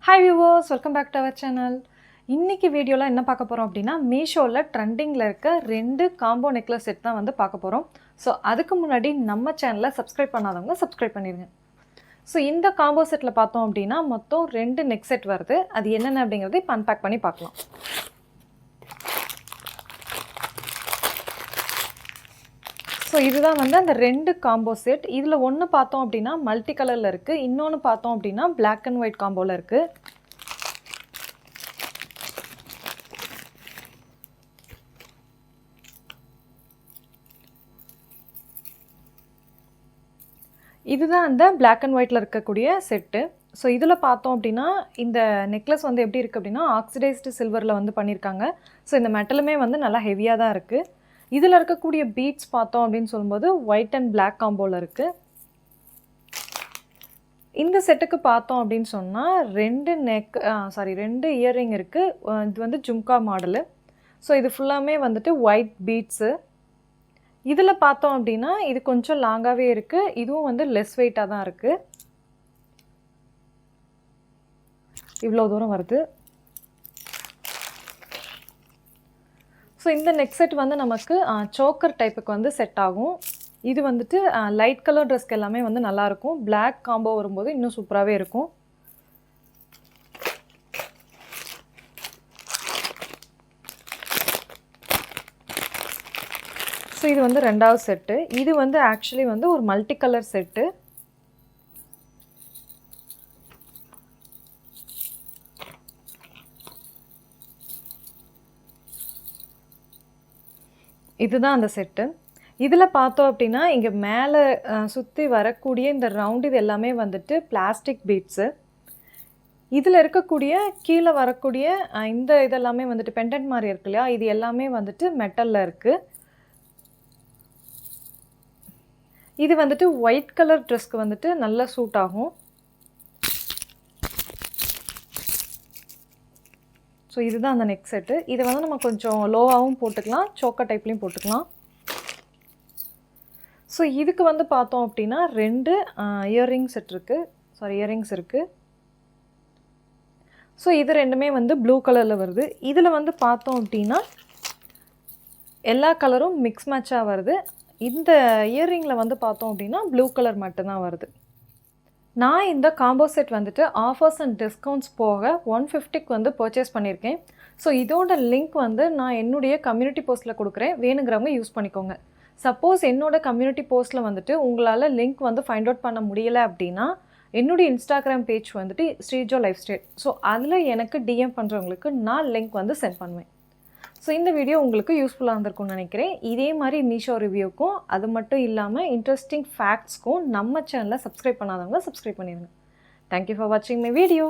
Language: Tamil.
Hi viewers, welcome back to our channel. இன்னைக்கு வீடியோல என்ன பார்க்க போறோம் அப்படினா மீஷோல ட்ரெண்டிங்ல இருக்க ரெண்டு காம்போ நெக்லஸ் செட் தான் வந்து பார்க்க போறோம். சோ அதுக்கு முன்னாடி நம்ம சேனலை சப்ஸ்கிரைப் பண்ணாதவங்க சப்ஸ்கிரைப் பண்ணிருங்க. சோ இந்த காம்போ செட்ல பார்த்தோம் அப்படினா மொத்தம் ரெண்டு நெக் செட் வருது. அது என்னென்ன அப்படிங்கறதை இப்போ அன்பேக் பண்ணி பார்க்கலாம். ஸோ இதுதான் வந்து அந்த ரெண்டு காம்போ செட். இதில் ஒன்று பார்த்தோம் அப்படின்னா மல்டி கலரில் இருக்குது, இன்னொன்று பார்த்தோம் அப்படின்னா பிளாக் அண்ட் ஒயிட் காம்போவில் இருக்குது. இதுதான் அந்த பிளாக் அண்ட் ஒயிட்டில் இருக்கக்கூடிய செட்டு. ஸோ இதில் பார்த்தோம் அப்படின்னா இந்த நெக்லஸ் வந்து எப்படி இருக்குது அப்படின்னா ஆக்சிடைஸ்டு சில்வரில் வந்து பண்ணியிருக்காங்க. ஸோ இந்த மெட்டலுமே வந்து நல்லா ஹெவியாக தான் இருக்குது. இதில் இருக்கக்கூடிய பீட்ஸ் பார்த்தோம் அப்படின்னு சொல்லும்போது ஒயிட் அண்ட் பிளாக் காம்போவில் இருக்குது. இந்த செட்டுக்கு பார்த்தோம் அப்படின்னு சொன்னால் ரெண்டு இயரிங் இருக்குது. இது வந்து ஜும்கா மாடலு. ஸோ இது ஃபுல்லாமே வந்துட்டு ஒயிட் பீட்ஸு. இதில் பார்த்தோம் அப்படின்னா இது கொஞ்சம் லாங்காகவே இருக்குது. இதுவும் வந்து லெஸ் வெயிட்டாக தான் இருக்குது. இவ்வளோ தூரம் வருது. ஸோ இந்த நெக் செட் வந்து நமக்கு சோக்கர் டைப்புக்கு வந்து செட் ஆகும். இது வந்துட்டு லைட் கலர் ட்ரெஸ்க்கு எல்லாமே வந்து நல்லாயிருக்கும். பிளாக் காம்போ வரும்போது இன்னும் சூப்பராகவே இருக்கும். ஸோ இது வந்து ரெண்டாவது செட்டு. இது வந்து ஆக்சுவலி வந்து ஒரு மல்டி கலர் செட்டு. இதுதான் அந்த செட்டு. இதில் பார்த்தோம் அப்படின்னா இங்கே மேலே சுற்றி வரக்கூடிய இந்த ரவுண்ட் இது எல்லாமே வந்துட்டு பிளாஸ்டிக் பீட்ஸு. இதில் இருக்கக்கூடிய கீழே வரக்கூடிய இந்த இதெல்லாமே வந்துட்டு பெண்டன்ட் மாதிரி இருக்கு இல்லையா, இது எல்லாமே வந்துட்டு மெட்டலில் இருக்குது. இது வந்துட்டு ஒயிட் கலர் ட்ரெஸ்க்கு வந்துட்டு நல்லா சூட் ஆகும். ஸோ இதுதான் அந்த நெக் செட்டு. இதை வந்து நம்ம கொஞ்சம் லோவாகவும் போட்டுக்கலாம், சோக்கர் டைப்லேயும் போட்டுக்கலாம். ஸோ இதுக்கு வந்து பார்த்தோம் அப்படின்னா ரெண்டு இயரிங்ஸ் இருக்குது. ஸோ இது ரெண்டுமே வந்து ப்ளூ கலரில் வருது. இதில் வந்து பார்த்தோம் அப்படின்னா எல்லா கலரும் மிக்ஸ் மேட்சாக வருது. இந்த இயரிங்கில் வந்து பார்த்தோம் அப்படின்னா ப்ளூ கலர் மட்டும்தான் வருது. நான் இந்த காம்போ செட் வந்துட்டு ஆஃபர்ஸ் அண்ட் டிஸ்கவுண்ட்ஸ் போக 150க்கு வந்து பர்ச்சேஸ் பண்ணியிருக்கேன். ஸோ இதோட லிங்க் வந்து நான் என்னுடைய கம்யூனிட்டி போஸ்ட்டில் கொடுக்குறேன், வேணுங்கிறவங்க யூஸ் பண்ணிக்கோங்க. சப்போஸ் என்னோட கம்யூனிட்டி போஸ்ட்டில் வந்துட்டு உங்களால் லிங்க் வந்து ஃபைண்ட் அவுட் பண்ண முடியலை அப்படின்னா என்னுடைய இன்ஸ்டாகிராம் பேஜ் வந்துட்டு ஸ்ரீஜோ லைஃப் ஸ்டைல். ஸோ அதில் எனக்கு டிஎம் பண்ணுறவங்களுக்கு நான் லிங்க் வந்து சென்ட் பண்ணுவேன். ஸோ இந்த வீடியோ உங்களுக்கு யூஸ்ஃபுல்லாக இருந்திருக்கும்னு நினைக்கிறேன். இதே மாதிரி மீஷோ ரிவ்யூக்கும் அது மட்டும் இல்லாமல் இன்ட்ரெஸ்டிங் ஃபேக்ட்ஸ்க்கும் நம்ம சேனலை சப்ஸ்கிரைப் பண்ணாதவங்க சப்ஸ்கிரைப் பண்ணிடுங்க. தேங்க்யூ ஃபார் வாட்சிங் மை வீடியோ.